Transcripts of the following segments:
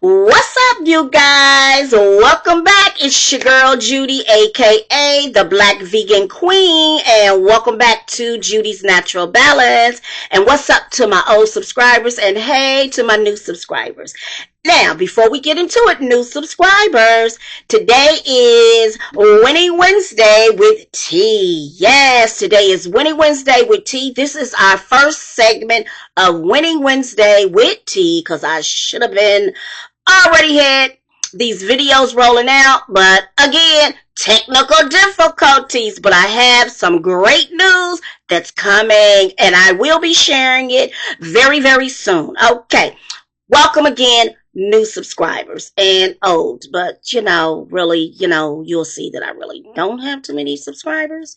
What's up, you guys? Welcome back. It's your girl Judy, aka the Black Vegan Queen, and welcome back to Judy's Natural Balance. And what's up to my old subscribers, and hey to my new subscribers. Now, before we get into it, new subscribers, today is Winning Wednesday with T. Yes, today is Winning Wednesday with T. This is our first segment of Winning Wednesday with T, because I should have been already had these videos rolling out, but again, technical difficulties. But I have some great news that's coming, and I will be sharing it very, very soon. Okay, welcome again, new subscribers and old, but really, you'll see that I really don't have too many subscribers,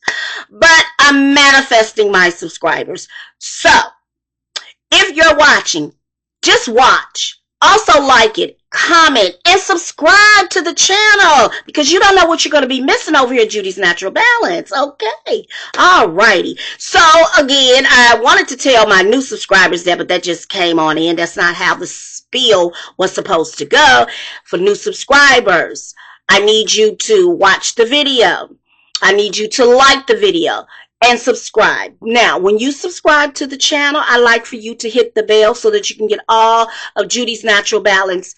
but I'm manifesting my subscribers. So if you're watching, just watch, also like it, comment, and subscribe to the channel, because you don't know what you're going to be missing over here at Judy's Natural Balance. Okay, alrighty. So again, I wanted to tell my new subscribers that, but that just came on in. That's not how the spiel was supposed to go. For new subscribers, I need you to watch the video. I need you to like the video and subscribe. Now, when you subscribe to the channel, I like for you to hit the bell so that you can get all of Judy's Natural Balance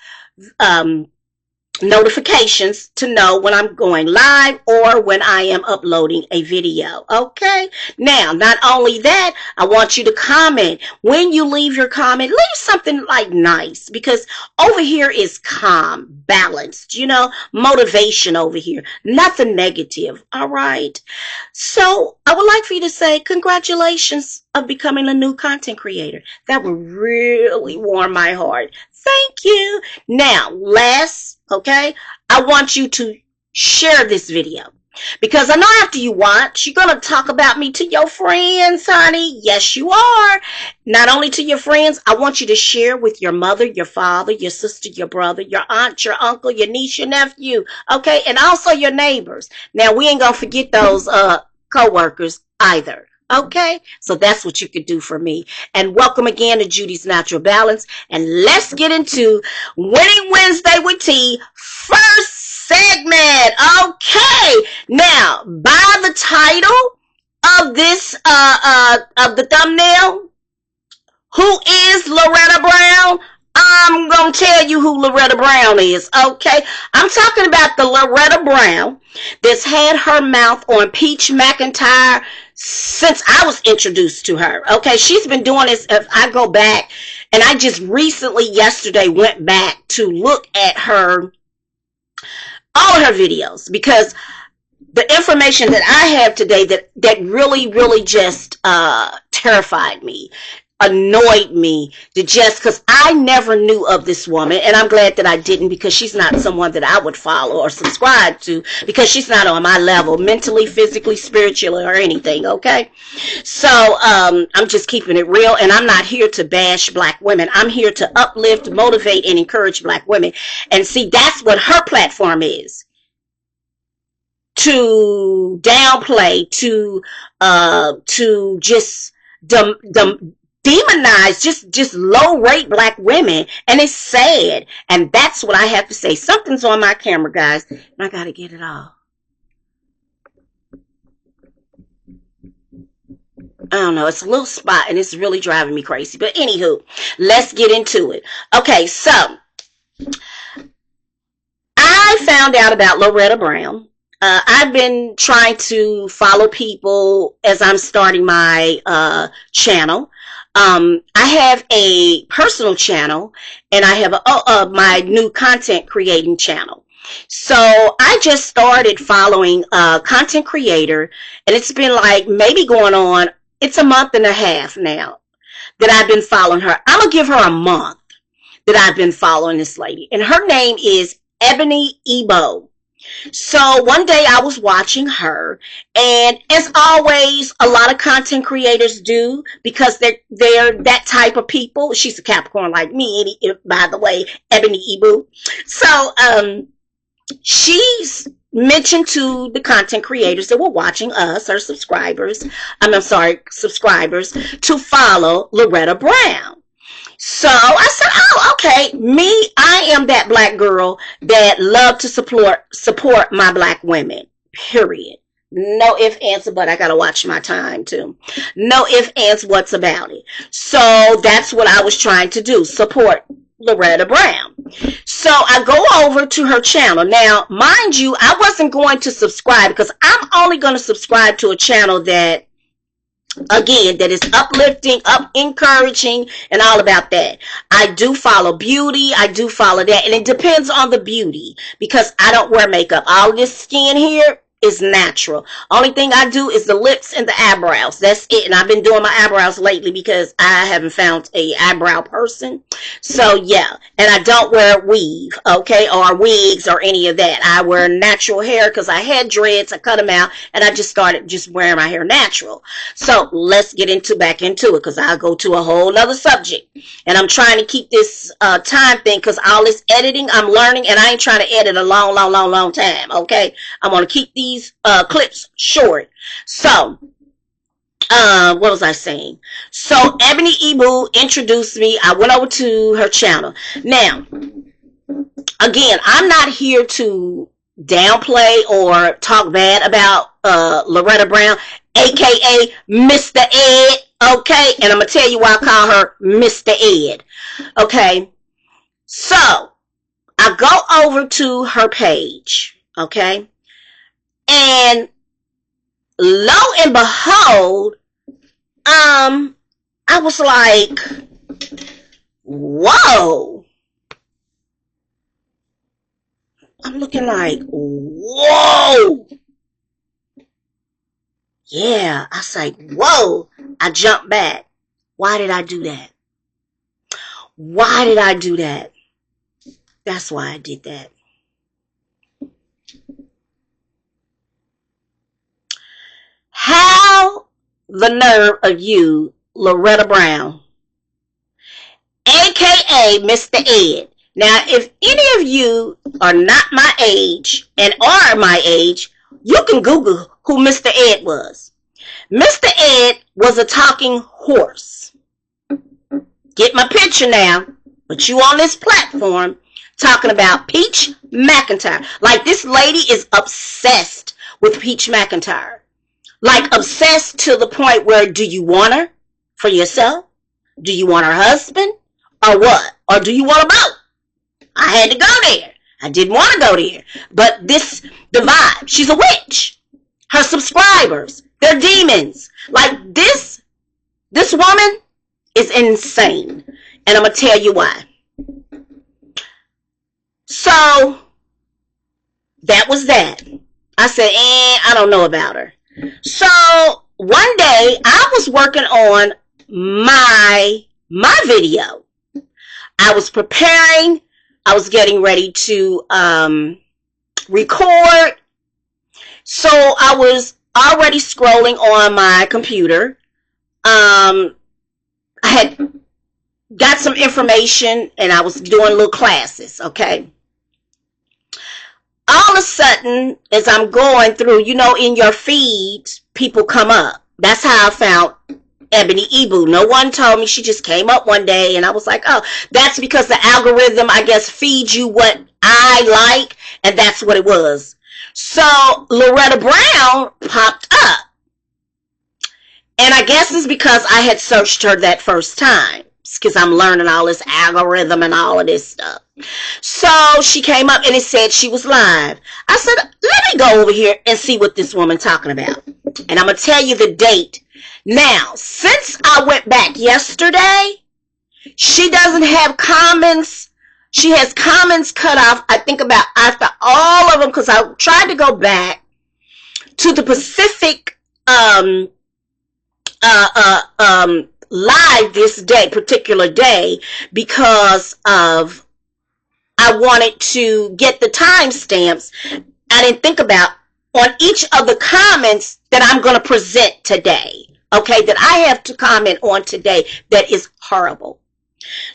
notifications to know when I'm going live or when I am uploading a video. Okay, now not only that, I want you to comment. When you leave your comment, leave something like nice, because over here is calm, balanced, motivation over here, nothing negative. All right, so I would like for you to say congratulations of becoming a new content creator. That would really warm my heart. Thank you. Now, okay, I want you to share this video, because I know after you watch, you're going to talk about me to your friends, honey. Yes, you are. Not only to your friends, I want you to share with your mother, your father, your sister, your brother, your aunt, your uncle, your niece, your nephew, okay, and also your neighbors. Now, we ain't going to forget those co-workers either. Okay, so that's what you could do for me. And welcome again to Judy's Natural Balance. And let's get into Winning Wednesday with T, first segment. Okay, now by the title of this of the thumbnail, who is Loretta Brown? I'm going to tell you who Loretta Brown is, okay? I'm talking about the Loretta Brown that's had her mouth on Peach McIntyre since I was introduced to her, okay? She's been doing this. If I go back, and I just recently, yesterday, went back to look at all her videos, because the information that I have today that really, really just terrified me, annoyed me, because I never knew of this woman, and I'm glad that I didn't, because she's not someone that I would follow or subscribe to, because she's not on my level, mentally, physically, spiritually, or anything, okay? So, I'm just keeping it real, and I'm not here to bash black women. I'm here to uplift, motivate, and encourage black women. And see, that's what her platform is. To downplay, to just demonize just low rate black women, and it's sad. And that's what I have to say. Something's on my camera, guys, and I gotta get it off. I don't know, it's a little spot and it's really driving me crazy, but anywho, let's get into it. Okay, so I found out about Loretta Brown. I've been trying to follow people as I'm starting my channel. I have a personal channel, and I have my new content creating channel. So I just started following a content creator, and it's been like maybe going on, it's a month and a half now that I've been following her. I'm going to give her a month that I've been following this lady, and her name is Ebony Ebo. So one day I was watching her, and as always, a lot of content creators do, because they're that type of people. She's a Capricorn like me, by the way, Ebony Ibu. So she's mentioned to the content creators that were watching us, her subscribers, subscribers, to follow Loretta Brown. So I said, oh, okay, me, I am that black girl that love to support my black women, period. No ifs, ands, but I gotta watch my time too. No ifs, ands, what's about it. So that's what I was trying to do, support Loretta Brown. So I go over to her channel. Now, mind you, I wasn't going to subscribe because I'm only going to subscribe to a channel that, again, that is uplifting, encouraging, and all about that. I do follow beauty. I do follow that. And it depends on the beauty because I don't wear makeup. All this skin here is natural. Only thing I do is the lips and the eyebrows. That's it. And I've been doing my eyebrows lately because I haven't found a eyebrow person. So yeah. And I don't wear weave, okay, or wigs or any of that. I wear natural hair because I had dreads. I cut them out and I just started just wearing my hair natural. So let's get back into it because I'll go to a whole nother subject. And I'm trying to keep this time thing because all this editing I'm learning, and I ain't trying to edit a long time, okay? I'm going to keep these clips short. So what was I saying? So Ebony Ibu introduced me. I went over to her channel. Now, again, I'm not here to downplay or talk bad about Loretta Brown, aka Mr. Ed, okay? And I'm gonna tell you why I call her Mr. Ed. Okay, so I go over to her page, okay? And lo and behold, I was like, whoa. I'm looking like, whoa. Yeah, I was like, whoa. I jumped back. Why did I do that? Why did I do that? That's why I did that. How the nerve of you, Loretta Brown, aka Mr. Ed. Now, if any of you are not my age and are my age, you can Google who Mr. Ed was. Mr. Ed was a talking horse. Get my picture now, but you on this platform talking about Peach McIntyre. Like, this lady is obsessed with Peach McIntyre. Like, obsessed to the point where, do you want her for yourself? Do you want her husband? Or what? Or do you want her both? I had to go there. I didn't want to go there. But the vibe, she's a witch. Her subscribers, they're demons. Like, this woman is insane. And I'm going to tell you why. So, that was that. I said, I don't know about her. So one day I was working on my video. I was preparing. I was getting ready to record. So I was already scrolling on my computer. I had got some information and I was doing little classes, okay? All of a sudden, as I'm going through, you know, in your feeds, people come up. That's how I found Ebony Ibu. No one told me. She just came up one day, and I was like, oh, that's because the algorithm, I guess, feeds you what I like, and that's what it was. So Loretta Brown popped up. And I guess it's because I had searched her that first time, because I'm learning all this algorithm and all of this stuff. So she came up and it said she was live. I said, let me go over here and see what this woman talking about. And I'm going to tell you the date. Now, since I went back yesterday, she doesn't have comments. She has comments cut off, I think, about after all of them, because I tried to go back to the Pacific live this particular day, because of I wanted to get the timestamps. I didn't think about on each of the comments that I'm going to present today, okay, that I have to comment on today that is horrible.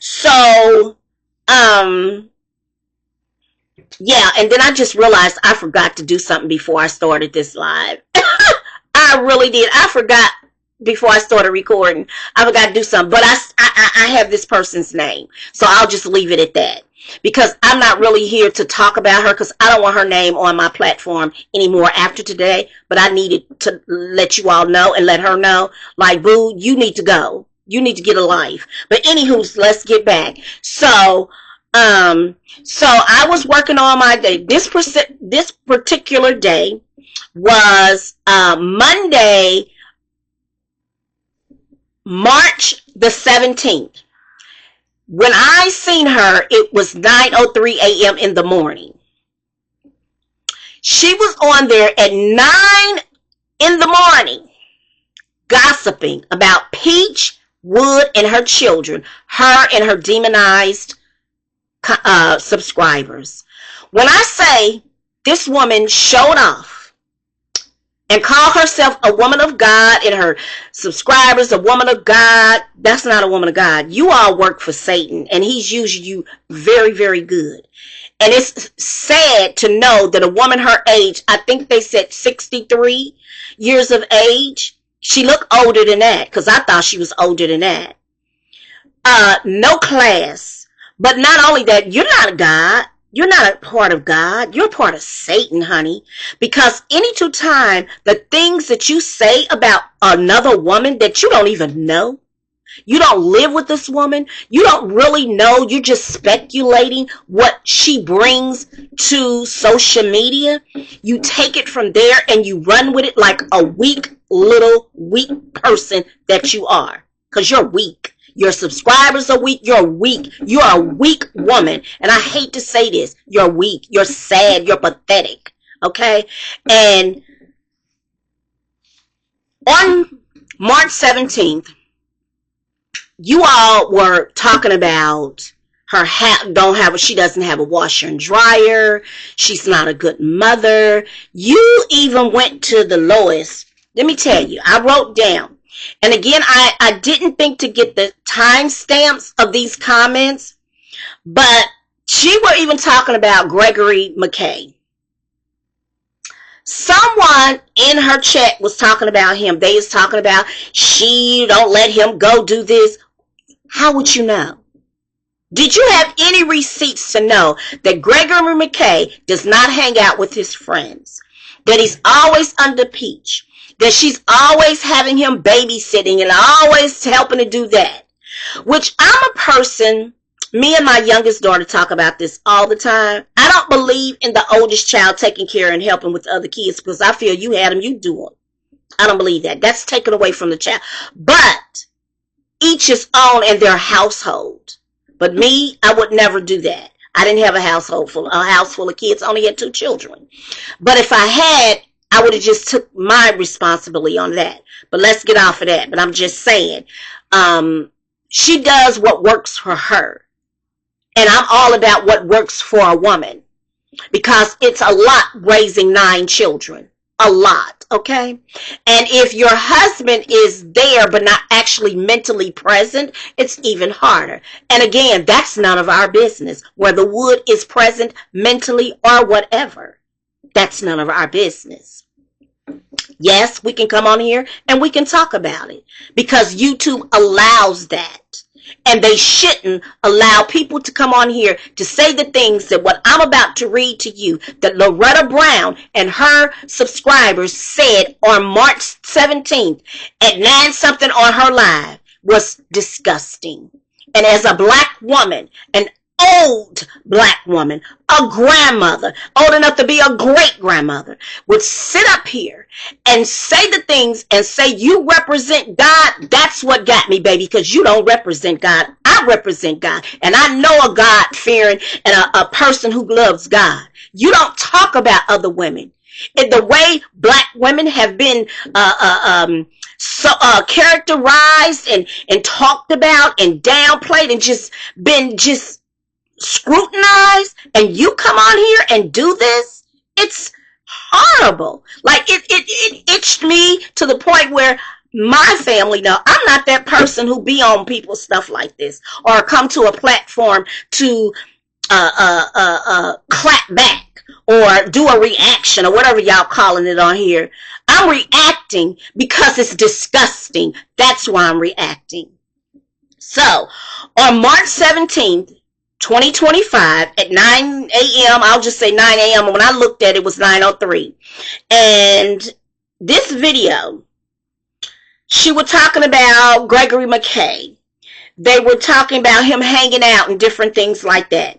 So, yeah, and then I just realized I forgot to do something before I started this live. I really did. I forgot before I started recording. I forgot to do something, but I have this person's name, so I'll just leave it at that, because I'm not really here to talk about her, because I don't want her name on my platform anymore after today. But I needed to let you all know and let her know, like, boo, you need to go. You need to get a life. But anywho, let's get back. So I was working on my day. This particular day was Monday, March the 17th. When I seen her, it was 9:03 a.m. in the morning. She was on there at 9 in the morning gossiping about Peach, Wood, and her children, her and her demonized subscribers. When I say this woman showed off and called herself a woman of God and her subscribers a woman of God, that's not a woman of God. You all work for Satan, and he's using you very, very good. And it's sad to know that a woman her age, I think they said 63 years of age. She looked older than that, because I thought she was older than that. No class. But not only that, you're not a God. You're not a part of God. You're a part of Satan, honey. Because any time the things that you say about another woman that you don't even know, you don't live with this woman, you don't really know, you're just speculating what she brings to social media. You take it from there and you run with it like a weak person that you are. Because you're weak. Your subscribers are weak. You're weak. You're a weak woman. And I hate to say this. You're weak. You're sad. You're pathetic. Okay? And on March 17th, you all were talking about her she doesn't have a washer and dryer. She's not a good mother. You even went to the lowest. Let me tell you, I wrote down. And again, I didn't think to get the timestamps of these comments, but she were even talking about Gregory McKay. Someone in her chat was talking about him. They was talking about, she don't let him go do this. How would you know? Did you have any receipts to know that Gregory McKay does not hang out with his friends? That he's always under Peach? That she's always having him babysitting and always helping to do that? Which I'm a person, me and my youngest daughter talk about this all the time. I don't believe in the oldest child taking care and helping with other kids, because I feel you had them, you do them. I don't believe that. That's taken away from the child. But each is own in their household. But me, I would never do that. I didn't have a house full of kids. I only had 2 children. But if I had, I would have just took my responsibility on that. But let's get off of that. But I'm just saying, she does what works for her. And I'm all about what works for a woman. Because it's a lot raising 9 children. A lot, okay? And if your husband is there but not actually mentally present, it's even harder. And again, that's none of our business. Whether Wood is present mentally or whatever, that's none of our business. Yes, we can come on here and we can talk about it because YouTube allows that. And they shouldn't allow people to come on here to say the things that what I'm about to read to you, that Loretta Brown and her subscribers said on March 17th at 9 something on her live was disgusting. And as a black woman, an old black woman, a grandmother, old enough to be a great grandmother, would sit up here and say the things and say you represent God. That's what got me, baby, because you don't represent God. I represent God, and I know a God-fearing and a person who loves God. You don't talk about other women. In the way black women have been characterized and talked about and downplayed and just been scrutinized, and you come on here and do this, it's horrible. Like it itched me to the point where my family know I'm not that person who be on people's stuff like this or come to a platform to clap back or do a reaction or whatever y'all calling it on here. I'm reacting because it's disgusting. That's why I'm reacting. So, on March 17th, 2025 at 9 a.m., I'll just say 9 a.m. When I looked at it, it was 9:03. And this video, she was talking about Gregory McKay. They were talking about him hanging out and different things like that.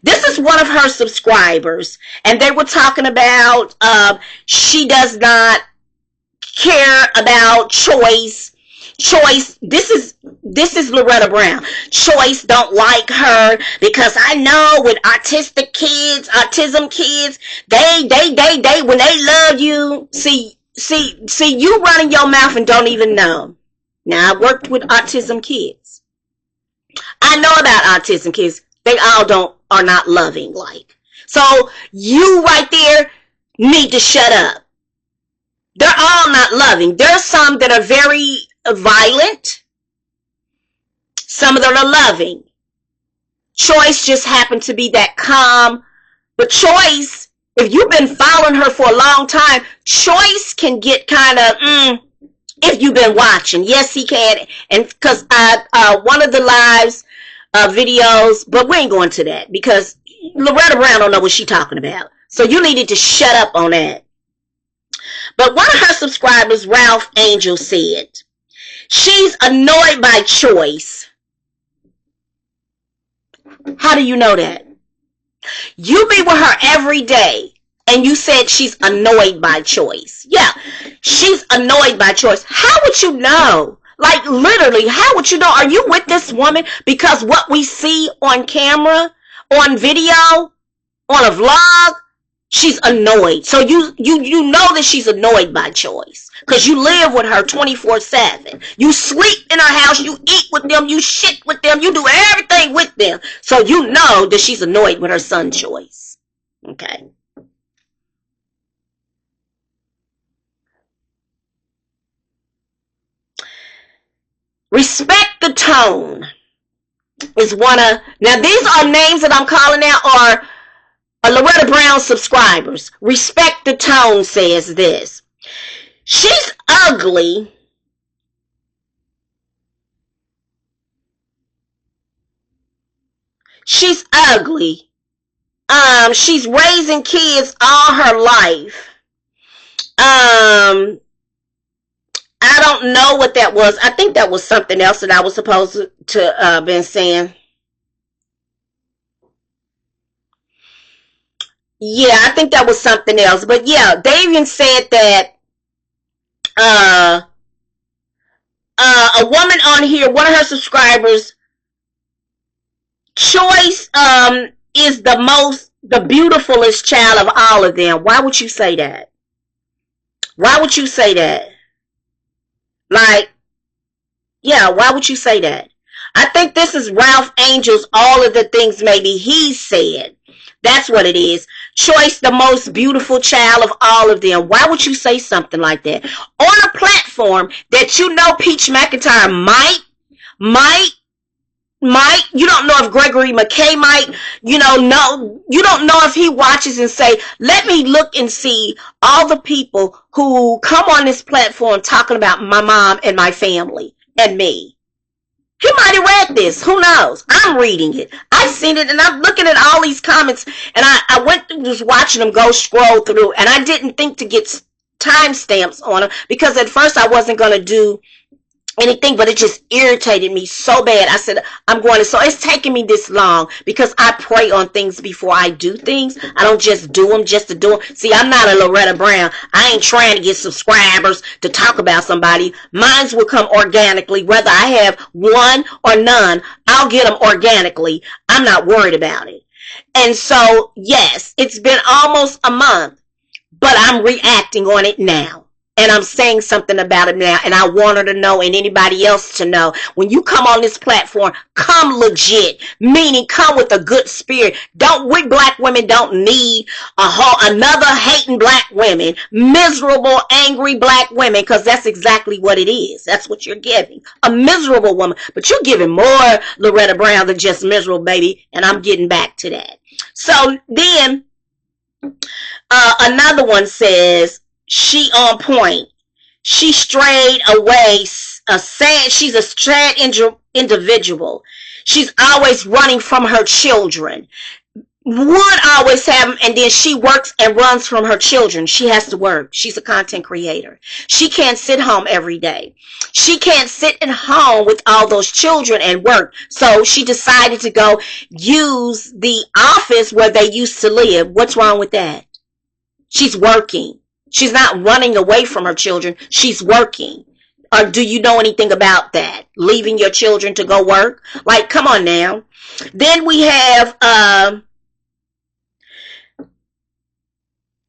This is one of her subscribers, and they were talking about she does not care about Choice. This is Loretta Brown. Choice don't like her because I know with autism kids, they when they love you, see you running your mouth and don't even know. Now I worked with autism kids. I know about autism kids. They all are not loving like. So you right there need to shut up. They're all not loving. There's some that are very violent. Some of them are loving. Choice just happened to be that calm. But Choice, if you've been following her for a long time, Choice can get kind of, if you've been watching. Yes, he can. And because one of the lives, videos, but we ain't going to that because Loretta Brown don't know what she's talking about. So you needed to shut up on that. But one of her subscribers, Ralph Angel, said, she's annoyed by Choice. How do you know that? You be with her every day, and you said she's annoyed by Choice. Yeah, she's annoyed by Choice. How would you know? Like, literally, how would you know? Are you with this woman because what we see on camera, on video, on a vlog, she's annoyed. So you know that she's annoyed by Choice because you live with her 24/7. You sleep in her house, you eat with them, you shit with them, you do everything with them. So you know that she's annoyed with her son Choice. Okay. Respect the tone is one of, now these are names that I'm calling out are Loretta Brown subscribers. Respect the tone says this. She's ugly. She's ugly. She's raising kids all her life. I don't know what that was. I think that was something else that I was supposed to been saying. Yeah, I think that was something else. But yeah, they even said that a woman on here, one of her subscribers, Choice is the beautifulest child of all of them. Why would you say that? Why would you say that? Like, yeah, why would you say that? I think this is Ralph Angel's, all of the things maybe he said. That's what it is. Choice, the most beautiful child of all of them. Why would you say something like that? On a platform that you know Peach McIntyre might, you don't know if Gregory McKay might, you don't know if he watches and say, let me look and see all the people who come on this platform talking about my mom and my family and me. He might have read this. Who knows? I'm reading it. I've seen it, and I'm looking at all these comments, and I went through just watching them go scroll through, and I didn't think to get timestamps on them because at first I wasn't going to do anything, but it just irritated me so bad. I said, I'm going to, so it's taking me this long because I pray on things before I do things. I don't just do them just to do them. See, I'm not a Loretta Brown. I ain't trying to get subscribers to talk about somebody. Mines will come organically. Whether I have one or none, I'll get them organically. I'm not worried about it. And so, yes, it's been almost a month, but I'm reacting on it now. And I'm saying something about it now, and I want her to know and anybody else to know. When you come on this platform, come legit, meaning come with a good spirit. We black women don't need another hating black women, miserable, angry black women, because that's exactly what it is. That's what you're giving, a miserable woman. But you're giving more Loretta Brown than just miserable, baby, and I'm getting back to that. So then another one says, She on point. She strayed away. She's a sad individual. She's always running from her children. Would always have them, and then she works and runs from her children. She has to work. She's a content creator. She can't sit home every day. She can't sit at home with all those children and work. So she decided to go use the office where they used to live. What's wrong with that? She's working. She's not running away from her children. She's working. Or do you know anything about that? Leaving your children to go work? Like, come on now. Then we have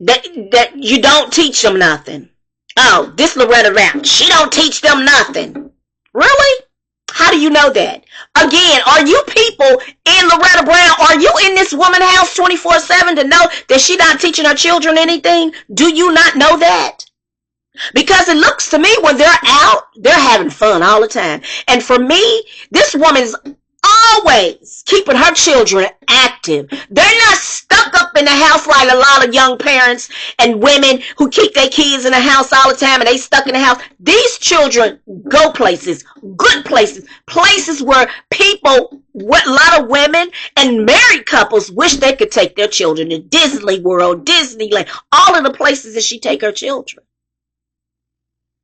that you don't teach them nothing. Oh, this Loretta Brown, she don't teach them nothing. Really? How do you know that? Again, are you people in Loretta Brown? Are you in this woman's house 24/7 to know that she not teaching her children anything? Do you not know that? Because it looks to me when they're out, they're having fun all the time. And for me, this woman's always keeping her children active. They're not stuck up in the house like a lot of young parents and women who keep their kids in the house all the time and they stuck in the house. These children go places, good places, places where people, a lot of women and married couples wish they could take their children to Disney World, Disneyland, all of the places that she take her children.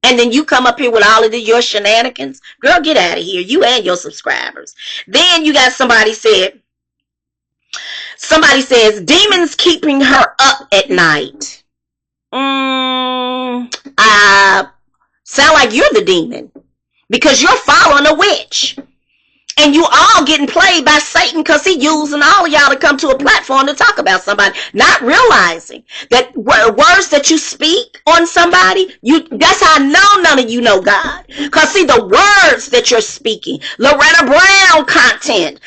And then you come up here with all of your shenanigans. Girl, get out of here. You and your subscribers. Then you got somebody says, demons keeping her up at night. Sound like you're the demon. Because you're following a witch. And you all getting played by Satan because he using all of y'all to come to a platform to talk about somebody, not realizing that words that you speak on somebody, that's how I know none of you know God. Because see, the words that you're speaking, Loretta Brown content,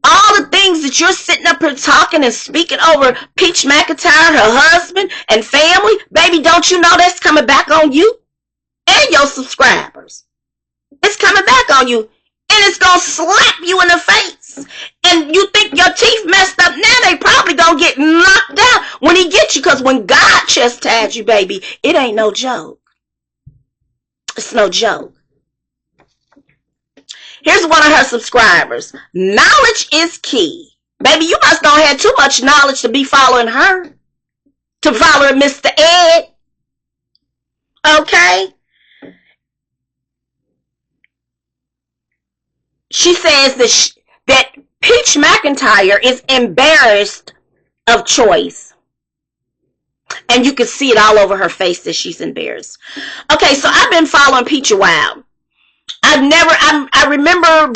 all the things that you're sitting up here talking and speaking over Peach McIntyre, her husband, and family, baby, don't you know that's coming back on you and your subscribers? It's coming back on you. And it's going to slap you in the face. And you think your teeth messed up now, they probably going to get knocked out when he gets you. Because when God chastises you, baby, it ain't no joke. It's no joke. Here's one of her subscribers. Knowledge is key. Baby, you must not have too much knowledge to be following her. To follow Mr. Ed. Okay? She says that Peach McIntyre is embarrassed of choice. And you can see it all over her face that she's embarrassed. Okay, so I've been following Peach a while. I remember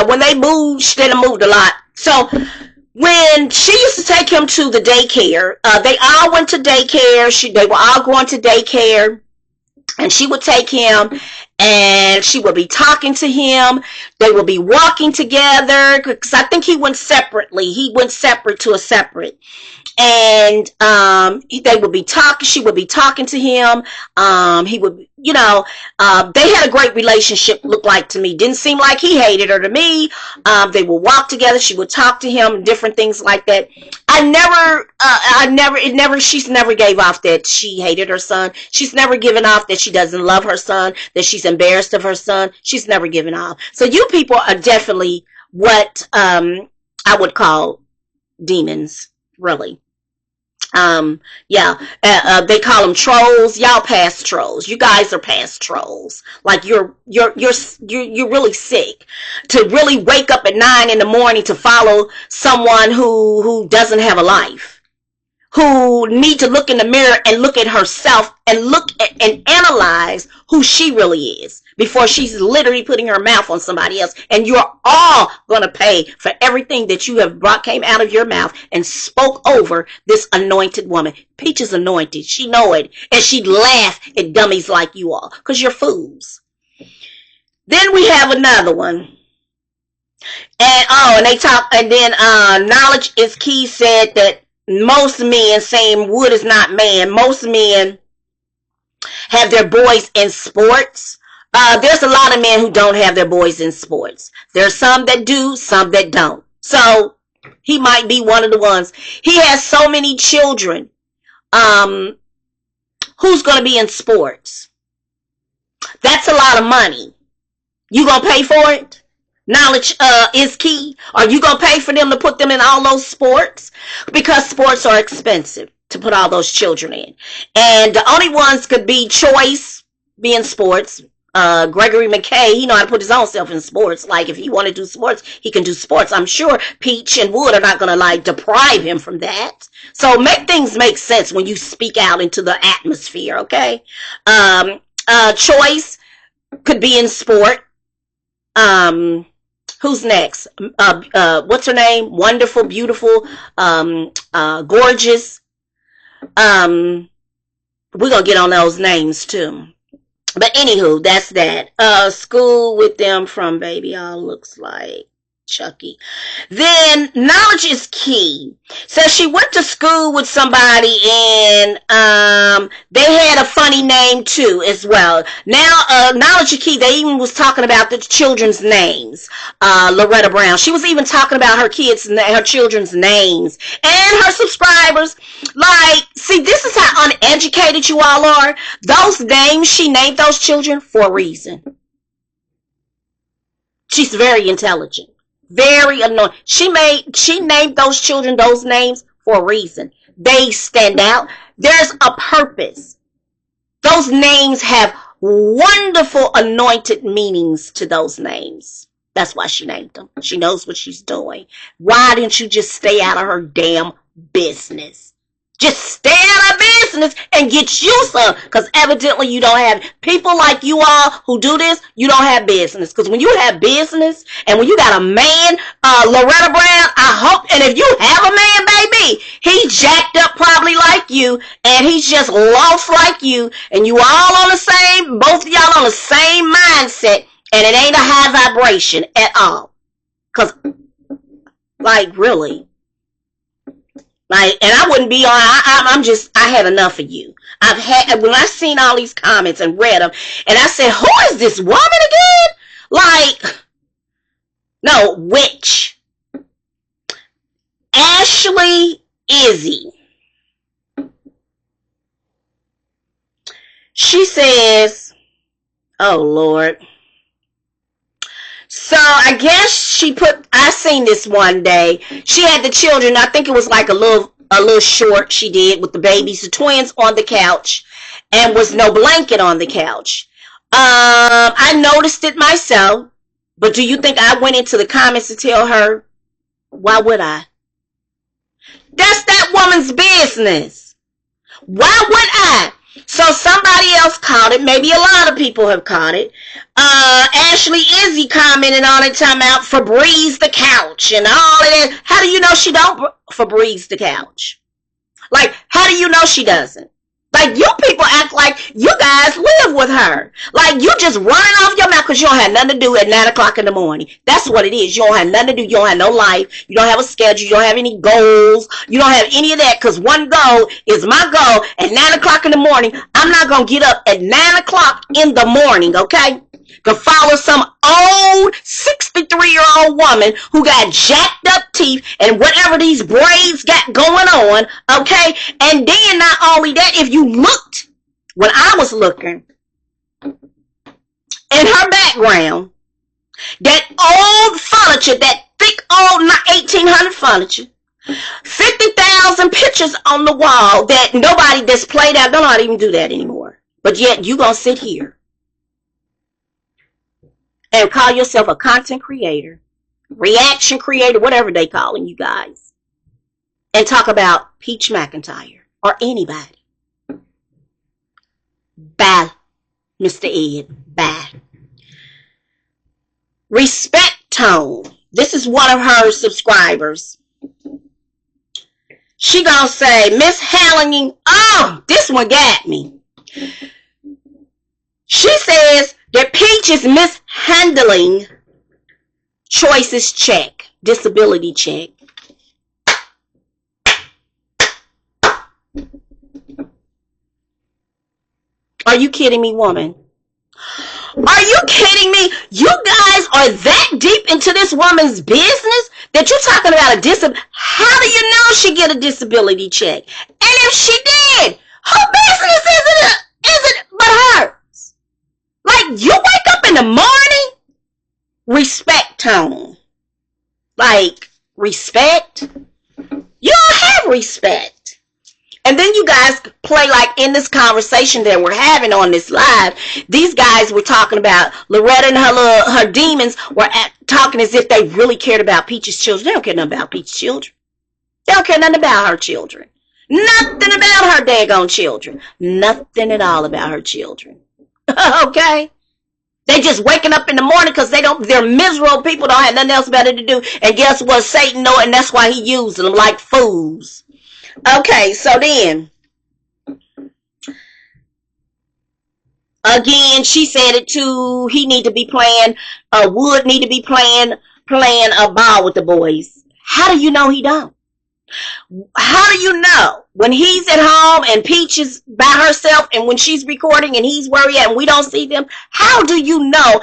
when they moved, she didn't move a lot. So when she used to take him to the daycare, they all went to daycare. They were all going to daycare. And she would take him and she would be talking to him. They would be walking together because I think he went separately. He went separate to a separate. And they would be talking. She would be talking to him. He would, they had a great relationship, looked like to me. Didn't seem like he hated her to me. They would walk together. She would talk to him, different things like that. She's never gave off that she hated her son. She's never given off that she doesn't love her son, that she's embarrassed of her son. She's never given off. So you people are definitely what I would call demons, really. They call them trolls. Y'all past trolls. You guys are past trolls. Like you're really sick to really wake up at 9 a.m. to follow someone who doesn't have a life, who need to look in the mirror and look at herself and look at and analyze who she really is before she's literally putting her mouth on somebody else. And you're all going to pay for everything that you have came out of your mouth and spoke over this anointed woman. Peach is anointed. She know it. And she'd laugh at dummies like you all because you're fools. Then we have another one. And they talk, and then knowledge is key said that most men saying wood is not man. Most men have their boys in sports. There's a lot of men who don't have their boys in sports. There's some that do, some that don't. So he might be one of the ones. He has so many children who who's going to be in sports? That's a lot of money. You going to pay for it? Knowledge is key. Are you going to pay for them to put them in all those sports? Because sports are expensive to put all those children in. And the only ones could be Choice, be in sports. Gregory McKay, he know how to put his own self in sports. Like, if he want to do sports, he can do sports. I'm sure Peach and Wood are not going to, like, deprive him from that. So make things make sense when you speak out into the atmosphere, okay? Choice could be in sport. Who's next? What's her name? Wonderful, beautiful, gorgeous. We're gonna get on those names too. But anywho, that's that. School with them from Baby All looks like Chucky. Then knowledge is key. So she went to school with somebody and they had a funny name too as well. Now knowledge is key. They even was talking about the children's names. Loretta Brown. She was even talking about her kids and her children's names and her subscribers. Like, see, this is how uneducated you all are. Those names she named those children for a reason. She's very intelligent. Very annoying. She named those children those names for a reason. They stand out. There's a purpose. Those names have wonderful anointed meanings to those names. That's why she named them. She knows what she's doing. Why didn't you just stay out of her damn business? Just stay out of business and get you some. Because evidently you don't have people like you all who do this. You don't have business. Because when you have business and when you got a man, Loretta Brown, I hope, and if you have a man, baby, he's jacked up probably like you and he's just lost like you and you all on the same, both of y'all on the same mindset and it ain't a high vibration at all. Because, like, really. Like, and I wouldn't be on, I had enough of you. When I seen all these comments and read them, and I said, who is this woman again? Like, no, witch. Ashley Izzy. She says, oh Lord. So I guess I seen this one day. She had the children, I think it was like a little short she did with the babies, the twins on the couch, and was no blanket on the couch. I noticed it myself, but do you think I went into the comments to tell her? Why would I? That's that woman's business. Why would I? So somebody else caught it. Maybe a lot of people have caught it. Ashley Izzy commented on it, talking about Febreze the couch and all of that. How do you know she don't Febreze the couch? Like, how do you know she doesn't? Like, you people act like you guys live with her. Like, you just running off your mouth because you don't have nothing to do at 9 o'clock in the morning. That's what it is. You don't have nothing to do. You don't have no life. You don't have a schedule. You don't have any goals. You don't have any of that because one goal is my goal at 9 o'clock in the morning. I'm not going to get up at 9 o'clock in the morning, okay? To follow some old 63-year-old woman who got jacked up teeth and whatever these braids got going on, okay? And then not only that, if you looked, when I was looking, in her background, that old furniture, that thick old 1800 furniture, 50,000 pictures on the wall that nobody displayed out, don't know how to even do that anymore. But yet you gonna sit here and call yourself a content creator, reaction creator, whatever they calling you guys, and talk about Peach McIntyre or anybody. Bye, Mr. Ed. Bye. Respect Tone. This is one of her subscribers. She gonna say, Miss Helen, oh, this one got me. She says that Peach is mishandling Choice's check, disability check. Are you kidding me, woman? Are you kidding me? You guys are that deep into this woman's business that you're talking about a disability. How do you know she get a disability check? And if she did, Her business isn't but hers. Like, you wake up in the morning, respect tone. Like, respect? You don't have respect. And then you guys play like in this conversation that we're having on this live, these guys were talking about Loretta and her demons were talking as if they really cared about Peach's children. They don't care nothing about Peach's children. They don't care nothing about her children. Nothing about her daggone children. Nothing at all about her children. Okay? They just waking up in the morning because they're miserable people, don't have nothing else better to do. And guess what? Satan know it, and that's why he using them like fools. Okay, so then, again, she said it too. He need to be playing, Wood need to be playing a ball with the boys. How do you know he don't? How do you know when he's at home and Peach is by herself and when she's recording and he's where he at and we don't see them? How do you know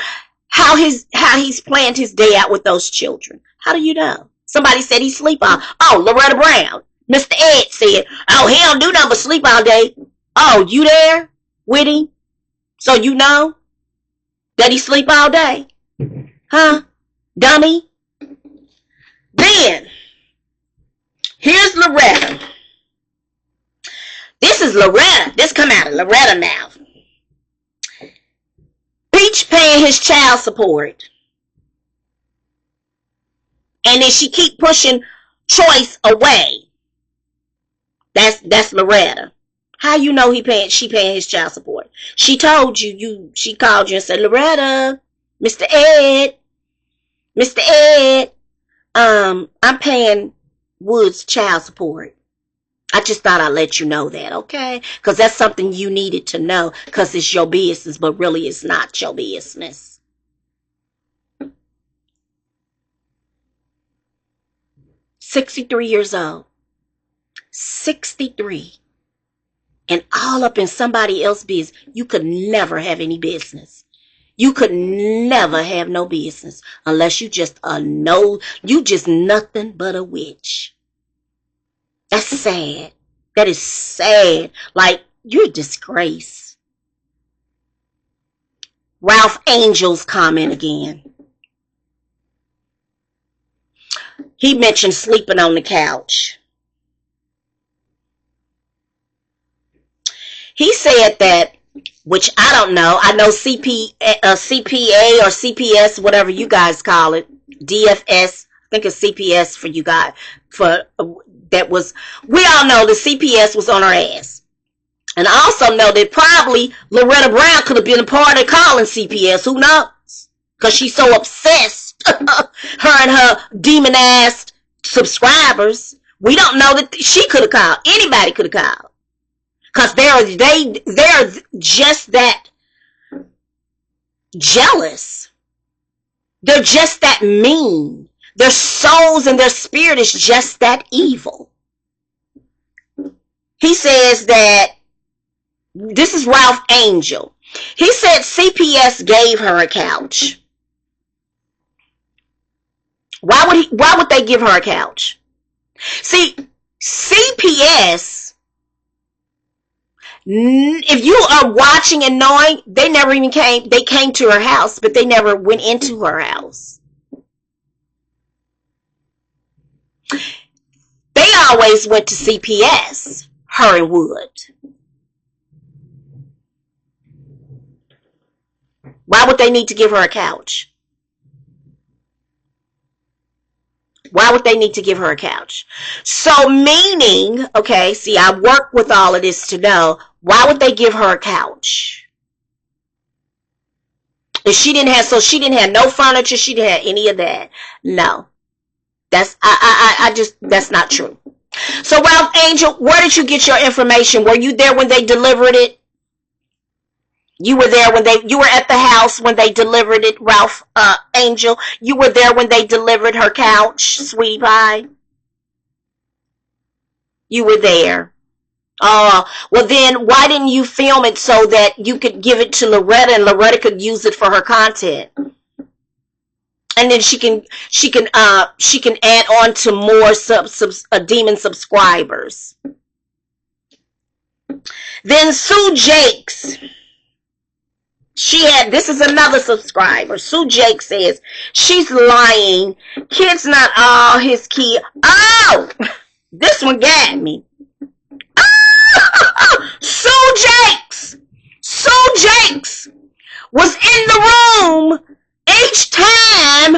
how he's planned his day out with those children? How do you know? Somebody said he sleep on. Oh, Loretta Brown. Mr. Ed said, oh, he don't do nothing but sleep all day. Oh, you there with him? So you know that he sleep all day? Huh? Dummy? Then, here's Loretta. This is Loretta. This come out of Loretta mouth. Peach paying his child support. And then she keep pushing Choice away. That's Loretta. How you know she paying his child support? She told she called you and said, Loretta, Mr. Ed, I'm paying Wood's child support. I just thought I'd let you know that, okay? Because that's something you needed to know because it's your business, but really it's not your business. "63 years old. 63. And all up in somebody else's business. You could never have any business. You could never have no business unless you just you just nothing but a witch. That's sad. That is sad. Like, you're a disgrace. Ralph Angel's comment again. He mentioned sleeping on the couch. He said that, which I don't know. I know CPA or CPS, whatever you guys call it, DFS. I think it's CPS for you guys. We all know the CPS was on her ass. And I also know that probably Loretta Brown could have been a part of calling CPS. Who knows? Because she's so obsessed. Her and her demon-ass subscribers. We don't know that she could have called. Anybody could have called. Because they're just that jealous. They're just that mean. Their souls and their spirit is just that evil. He says that, this is Ralph Angel. He said CPS gave her a couch. Why would they give her a couch? See, CPS, if you are watching and knowing, they never even came. They came to her house, but they never went into her house. They always went to CPS, her and Wood. Why would they need to give her a couch? Why would they need to give her a couch? So meaning, okay, see, I work with all of this to know, why would they give her a couch? If she didn't have no furniture, she didn't have any of that. No. That's not true. So Ralph Angel, where did you get your information? Were you there when they delivered it? You were there you were at the house when they delivered it, Ralph Angel. You were there when they delivered her couch, sweetie pie. You were there. Well then why didn't you film it so that you could give it to Loretta and Loretta could use it for her content? And then she can add on to more demon subscribers. Then Sue Jakes. This is another subscriber. Sue Jakes says, she's lying. Kid's not all his kid. Oh! This one got me. Oh! Sue Jakes! Sue Jakes was in the room each time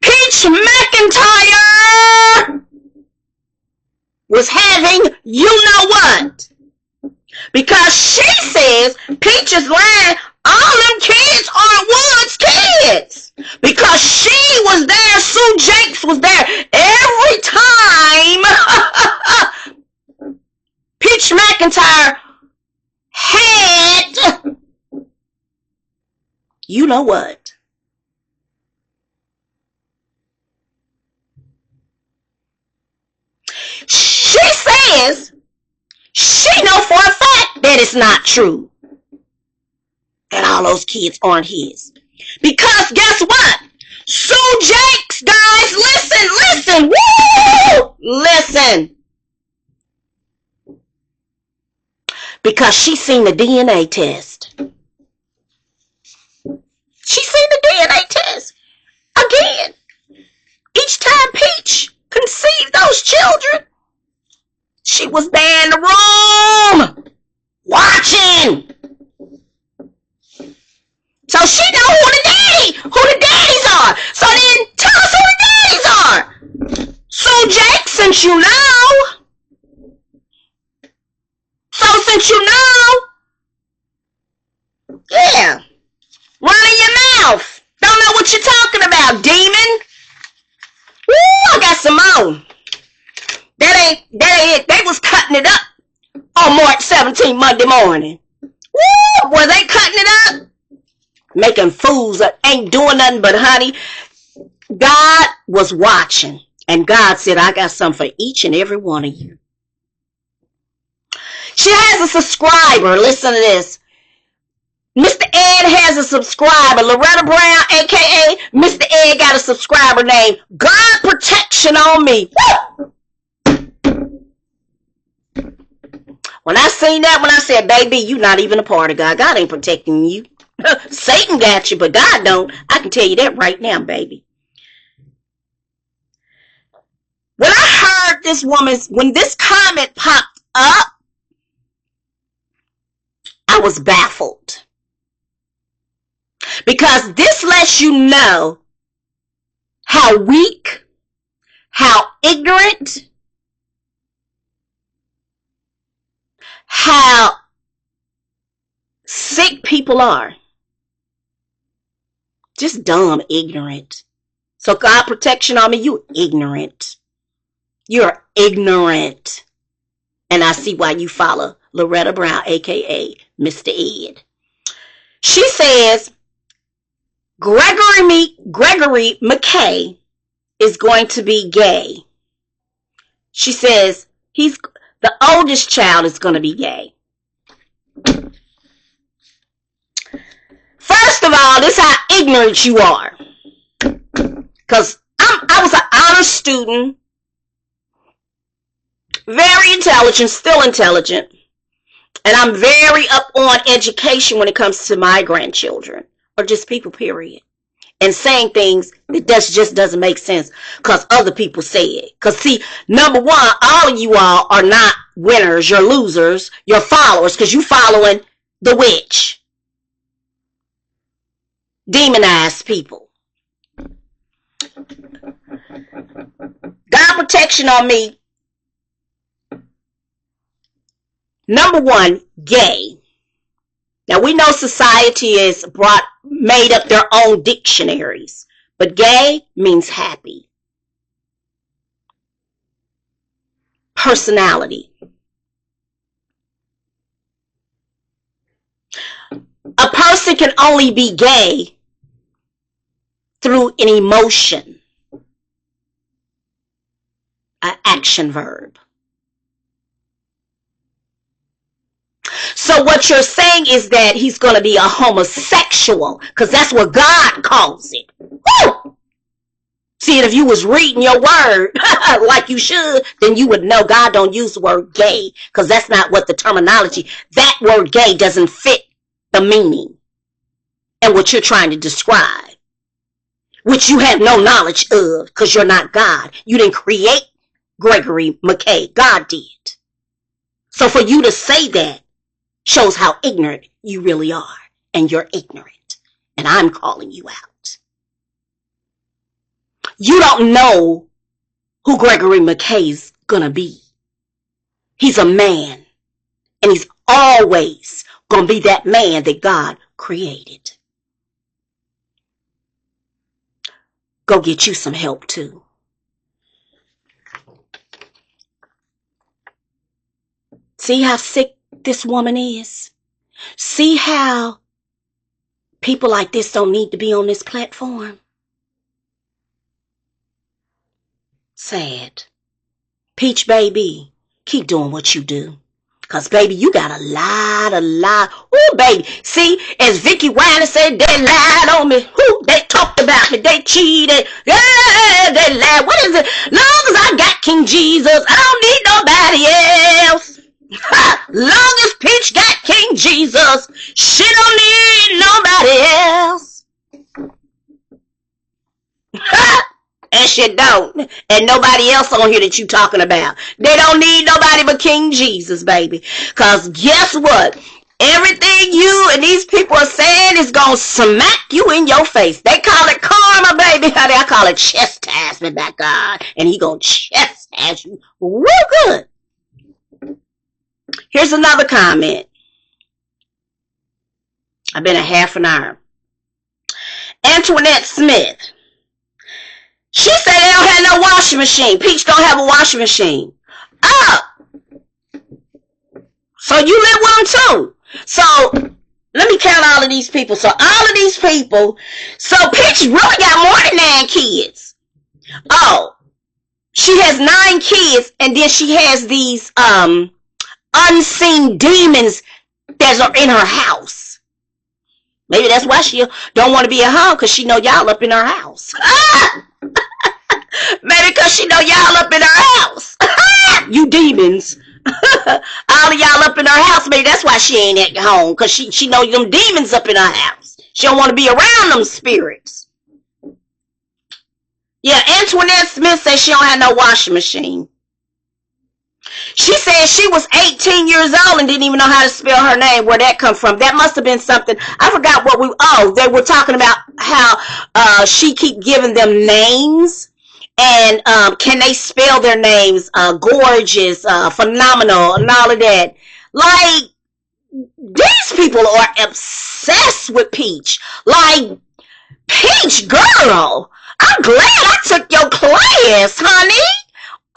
Peach McIntyre was having you know what. Because she says Peach is lying. All them kids aren't Wood's kids. Because she was there, Sue Jakes was there every time Peach McIntyre had you know what. She says she know for a fact that it's not true. That all those kids aren't his. Because guess what? Sue Jakes, guys, listen. Woo! Listen. Because she seen the DNA test. She seen the DNA test. Again. Each time Peach conceived those children, she was there in the room watching. So she know who the daddies are. So then tell us who the daddies are. Sue Jakes, since you know. So since you know, yeah, running your mouth. Don't know what you're talking about, demon. Woo, I got some more. That ain't it. They was cutting it up on March 17th, Monday morning. Woo, boy, they cutting it up. Making fools that ain't doing nothing but, honey, God was watching. And God said, I got something for each and every one of you. She has a subscriber. Listen to this. Mr. Ed has a subscriber. Loretta Brown, a.k.a. Mr. Ed, got a subscriber named God Protection on Me. Woo! When I seen that, when I said, baby, you not even a part of God. God ain't protecting you. Satan got you, but God don't. I can tell you that right now, baby. When I heard this woman's, when this comment popped up, I was baffled. Because this lets you know how weak, how ignorant, how sick people are. Just dumb, ignorant. So God Protection on Me, you ignorant. You're ignorant. And I see why you follow Loretta Brown, a.k.a. Mr. Ed. She says, Gregory McKay is going to be gay. She says, the oldest child is going to be gay. First of all, this is how ignorant you are. Because I was an honor student. Very intelligent, still intelligent. And I'm very up on education when it comes to my grandchildren. Or just people, period. And saying things that just doesn't make sense. Because other people say it. Because see, number one, all of you all are not winners. You're losers. You're followers. Because you're following the witch. Demonized people. God Protection on Me. Number one, gay. Now we know society has made up their own dictionaries, but gay means happy. Personality. A person can only be gay through an emotion, an action verb. So what you're saying is that he's going to be a homosexual, because that's what God calls it. Woo! See, if you was reading your word like you should, then you would know God don't use the word gay, because that's not what the terminology. That word gay doesn't fit the meaning and what you're trying to describe, which you have no knowledge of because you're not God. You didn't create Gregory McKay. God did. So for you to say that shows how ignorant you really are, and you're ignorant, and I'm calling you out. You don't know who Gregory McKay's gonna be. He's a man, and he's always gonna be that man that God created. Go get you some help too. See how sick this woman is? See how people like this don't need to be on this platform? Sad. Peach baby, keep doing what you do. Because, baby, you got a lot. Ooh, baby. See, as Vicky Wilder said, they lied on me. Ooh, they talked about me. They cheated. Yeah, they lied. What is it? Long as I got King Jesus, I don't need nobody else. Long as Peach got King Jesus, she don't need nobody else. And she don't. And nobody else on here that you talking about. They don't need nobody but King Jesus, baby. Because guess what? Everything you and these people are saying is going to smack you in your face. They call it karma, baby. Honey, I call it chastisement by God. And he going to chastise you real good. Here's another comment. I've been a half an hour. Antoinette Smith. She said they don't have no washing machine. Peach don't have a washing machine. Oh. So you live with them too. So let me count all of these people. So all of these people. So Peach really got more than 9 kids. Oh. She has 9 kids, and then she has these unseen demons that are in her house. Maybe that's why she don't want to be at home, because she know y'all up in her house. Maybe because she know y'all up in her house. You demons. All of y'all up in her house. Maybe that's why she ain't at home, because she know them demons up in her house. She don't want to be around them spirits. Yeah, Antoinette Smith says she don't have no washing machine. She said she was 18 years old and didn't even know how to spell her name. Where that come from? That must have been something. I forgot what they were talking about how she keep giving them names. And can they spell their names? Gorgeous, phenomenal, and all of that. Like, these people are obsessed with Peach. Like, Peach, girl, I'm glad I took your class, honey.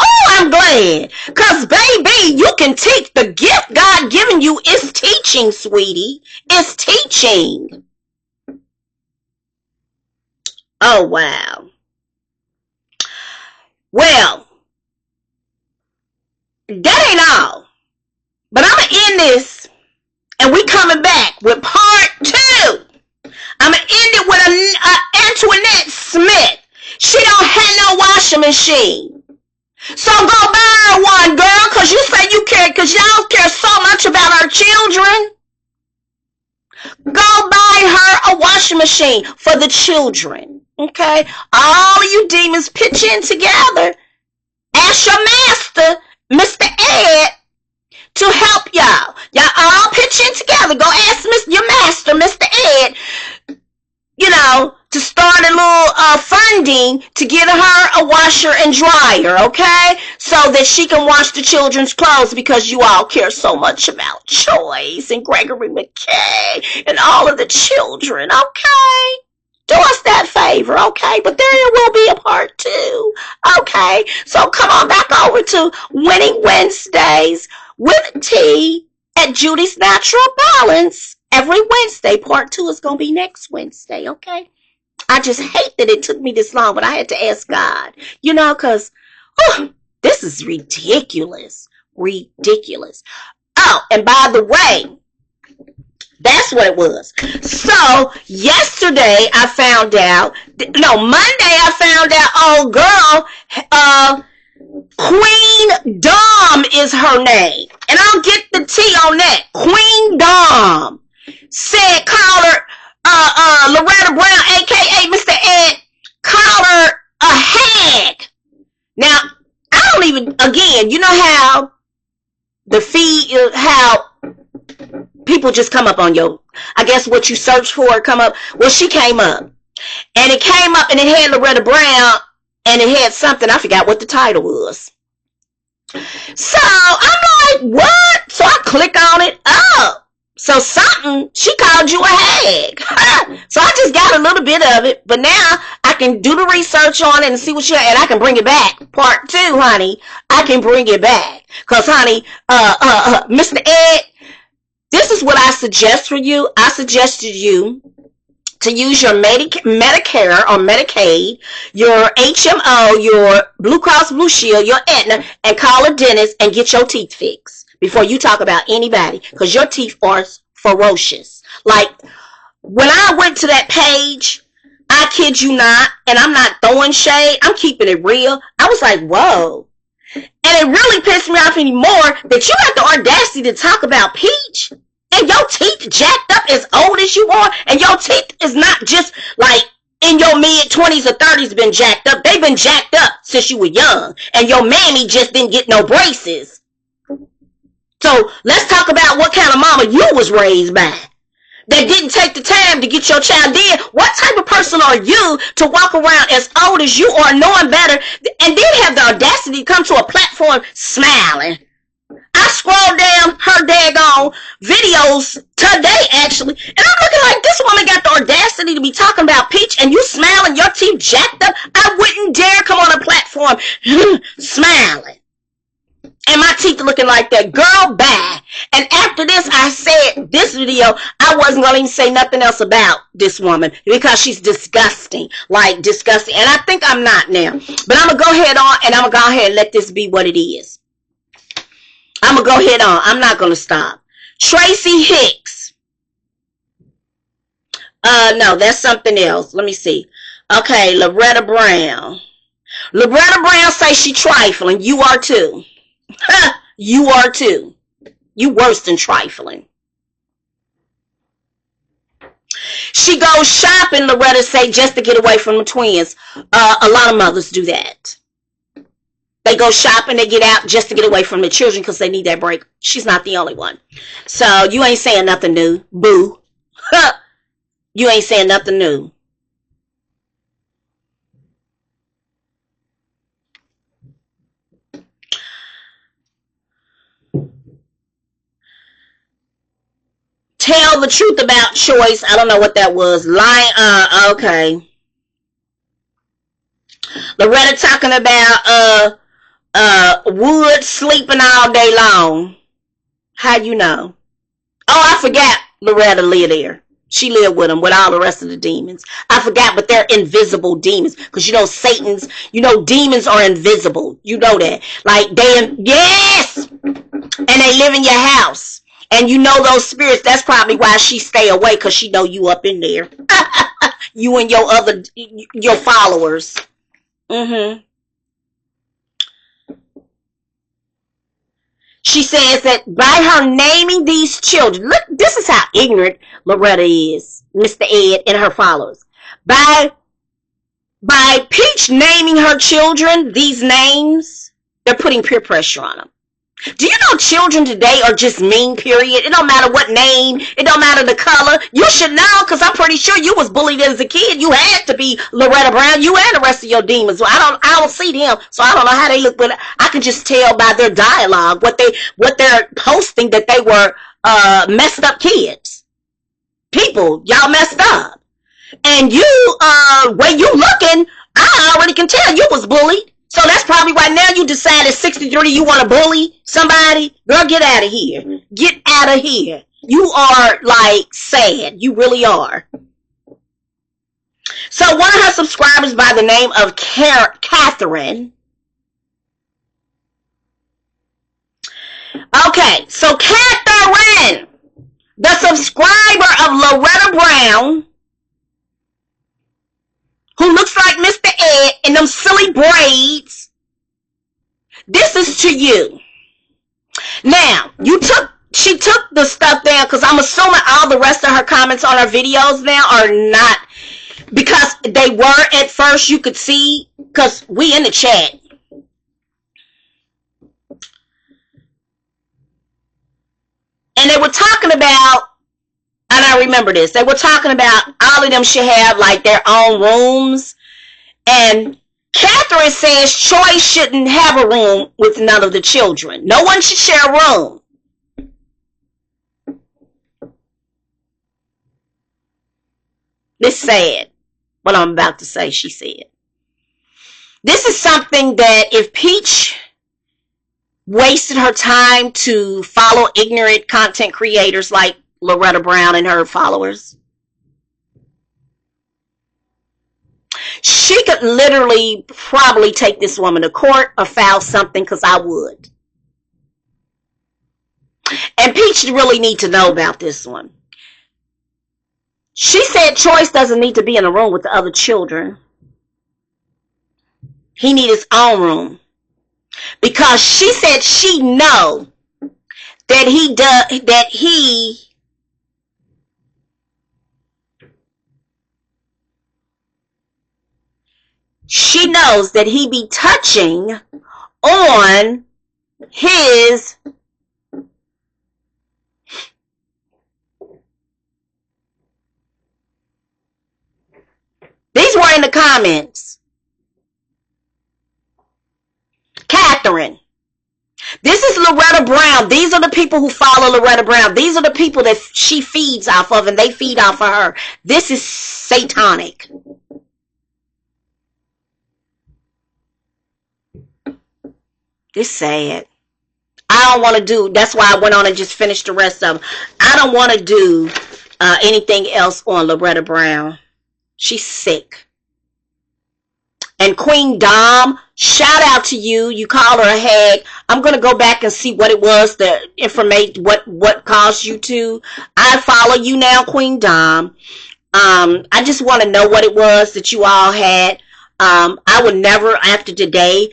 Oh, I'm glad. Because, baby, you can teach. The gift God given you is teaching, sweetie. It's teaching. Oh, wow. Well, that ain't all. But I'm going to end this, and we coming back with part 2. I'm going to end it with Antoinette Smith. She don't have no washing machine. So go buy her one, girl, because you say you care, because y'all care so much about our children. Go buy her a washing machine for the children. Okay? All of you demons pitch in together. Ask your master, Mr. Ed, to help y'all. Y'all all pitch in together. Go ask your master, Mr. Ed, to start a little funding to get her a washer and dryer, okay? So that she can wash the children's clothes, because you all care so much about Joyce and Gregory McKay and all of the children, okay? Do us that favor, okay? But there will be a part 2, okay? So come on back over to Winning Wednesdays with T at Judy's Natural Balance. Every Wednesday. Part 2 is going to be next Wednesday, okay? I just hate that it took me this long, but I had to ask God, because this is ridiculous. Ridiculous. Oh, and by the way, That's what it was. So yesterday I found out, Monday I found out, oh girl, Queen Dom is her name. And I'll get the tea on that. Queen Dom said, call her, Loretta Brown, aka Mr. Ed, call her a hag. Now, I don't even, again, you know how the feed, how people just come up on your, I guess what you search for come up. Well, she came up. And it came up and it had Loretta Brown and it had something, I forgot what the title was. So I'm like, what? So I click on it. Oh, so something, she called you a hag. So I just got a little bit of it, but now I can do the research on it and see what she, and I can bring it back. Part 2, honey. I can bring it back. Cause honey, Mr. Ed, this is what I suggest for you. I suggested you to use your Medicare or Medicaid, your HMO, your Blue Cross Blue Shield, your Aetna, and call a dentist and get your teeth fixed before you talk about anybody, because your teeth are ferocious. Like, when I went to that page, I kid you not, and I'm not throwing shade, I'm keeping it real, I was like, whoa. And it really pissed me off anymore that you have the audacity to talk about Peach, and your teeth jacked up as old as you are, and your teeth is not just like in your mid-20s or 30s been jacked up. They've been jacked up since you were young, and your mammy just didn't get no braces. So let's talk about what kind of mama you was raised by that didn't take the time to get your child in. What type of person are you to walk around as old as you are, knowing better, and then have the audacity to come to a platform smiling? I scrolled down her daggone videos today, actually, and I'm looking like, this woman got the audacity to be talking about Peach, and you smiling, your teeth jacked up. I wouldn't dare come on a platform smiling, and my teeth looking like that. Girl, bye. And after this, I said, this video, I wasn't going to even say nothing else about this woman, because she's disgusting, like disgusting, and I think I'm not now, but I'm going to go ahead on, and I'm going to go ahead and let this be what it is. I'm going to go ahead on. I'm not going to stop. Tracy Hicks. No, that's something else. Let me see. Okay, Loretta Brown. Loretta Brown say she trifling. You are too. You are too. You worse than trifling. She goes shopping, Loretta say, just to get away from the twins. A lot of mothers do that. They go shopping, they get out just to get away from the children because they need that break. She's not the only one. So you ain't saying nothing new. Boo. You ain't saying nothing new. Tell the truth about choice. I don't know what that was. Lying. Okay. Loretta talking about Wood sleeping all day long. How you know? Oh, I forgot Loretta lived there. She lived with them, with all the rest of the demons. I forgot, but they're invisible demons. Because you know demons are invisible. You know that. Like, yes! And they live in your house. And you know those spirits. That's probably why she stay away, because she know you up in there. You and your followers. Mm-hmm. She says that by her naming these children, look, this is how ignorant Loretta is, Mr. Ed and her followers. By Peach naming her children these names, they're putting peer pressure on them. Do you know children today are just mean, period? It don't matter what name. It don't matter the color. You should know, because I'm pretty sure you was bullied as a kid. You had to be Loretta Brown. You and the rest of your demons. Well, I don't see them, so I don't know how they look, but I can just tell by their dialogue, what they're posting, that they were messed up kids. People, y'all messed up. And you, when you looking, I already can tell you was bullied. So that's probably why now you decide at 63 you want to bully somebody. Girl, get out of here. Get out of here. You are, like, sad. You really are. So one of her subscribers by the name of Catherine. Okay, so Catherine, the subscriber of Loretta Brown, who looks like Mr. Ed in them silly braids, this is to you. Now, she took the stuff down, because I'm assuming all the rest of her comments on her videos now are not, because they were at first, you could see, because we in the chat. And they were talking about, and I remember this, they were talking about all of them should have like their own rooms. And Catherine says Troy shouldn't have a room with none of the children. No one should share a room. This sad, what I'm about to say, she said. This is something that if Peach wasted her time to follow ignorant content creators like Loretta Brown and her followers, she could literally probably take this woman to court or file something, because I would. And Peach really need to know about this one. She said Choice doesn't need to be in a room with the other children. He need his own room. Because she said she know that she knows that he be touching on his these were in the comments. Catherine, this is Loretta Brown. These are the people who follow Loretta Brown. These are the people that she feeds off of, and they feed off of her. This is satanic. It's sad. I don't want to do, that's why I went on and just finished the rest of them. I don't want to do anything else on Loretta Brown. She's sick. And Queen Dom, shout out to you. You called her a hag. I'm going to go back and see what it was, the information, what caused you to. I follow you now, Queen Dom. I just want to know what it was that you all had. I would never, after today,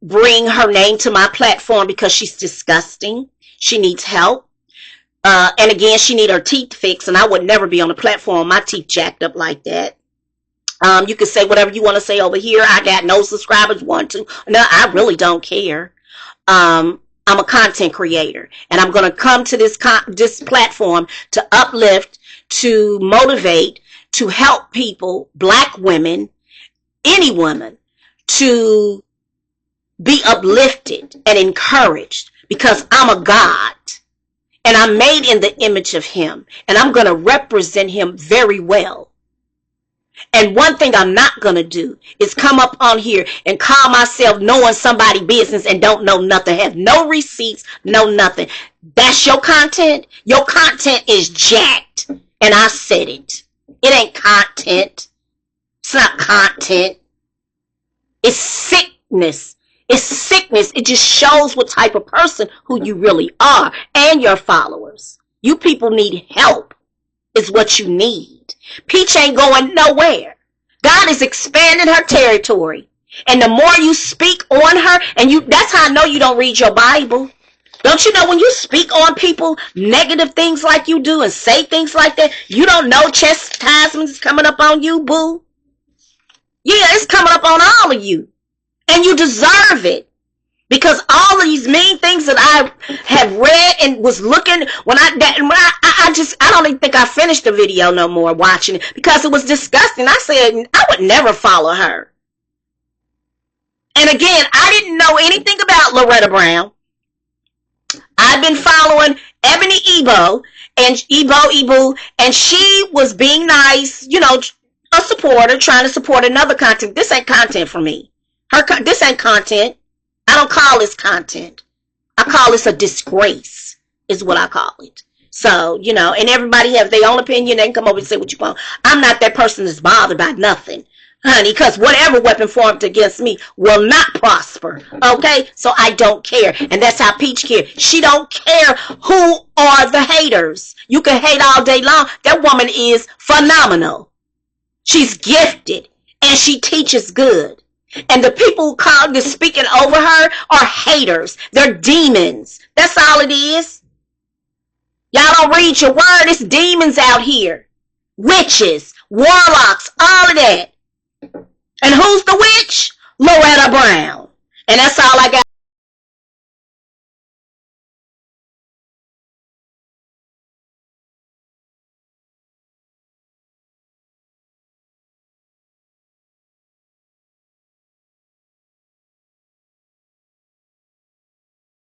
bring her name to my platform because she's disgusting. She needs help. And again, she need her teeth fixed, and I would never be on the platform, my teeth jacked up like that. You can say whatever you want to say over here. I got no subscribers, 1, 2. No, I really don't care. I'm a content creator, and I'm going to come to this platform to uplift, to motivate, to help people, black women, any woman, to be uplifted and encouraged, because I'm a God, and I'm made in the image of him, and I'm going to represent him very well. And one thing I'm not going to do is come up on here and call myself knowing somebody's business and don't know nothing, have no receipts, no nothing. That's your content? Your content is jacked. And I said it. It ain't content. It's not content. It's sickness. It's sickness. It just shows what type of person who you really are and your followers. You people need help is what you need. Peach ain't going nowhere. God is expanding her territory. And the more you speak on her, and that's how I know you don't read your Bible. Don't you know when you speak on people, negative things like you do and say things like that, you don't know chastisement is coming up on you, boo? Yeah, it's coming up on all of you. And you deserve it. Because all of these mean things that I have read and was looking, I don't even think I finished the video no more watching it because it was disgusting. I said, I would never follow her. And again, I didn't know anything about Loretta Brown. I've been following Ebony Ebo, and she was being nice, a supporter, trying to support another content. This ain't content for me. This ain't content. I don't call this content. I call this a disgrace, is what I call it. So, and everybody has their own opinion. They can come over and say what you want. I'm not that person that's bothered by nothing. honey, because whatever weapon formed against me will not prosper. Okay, so I don't care, and that's how Peach cares. She don't care who are the haters. You can hate all day long. That woman is phenomenal. She's gifted, and she teaches good. And the people who call this speaking over her are haters. They're demons. That's all it is. Y'all don't read your word. It's demons out here. Witches, warlocks, all of that. And who's the witch? Loretta Brown. And that's all I got.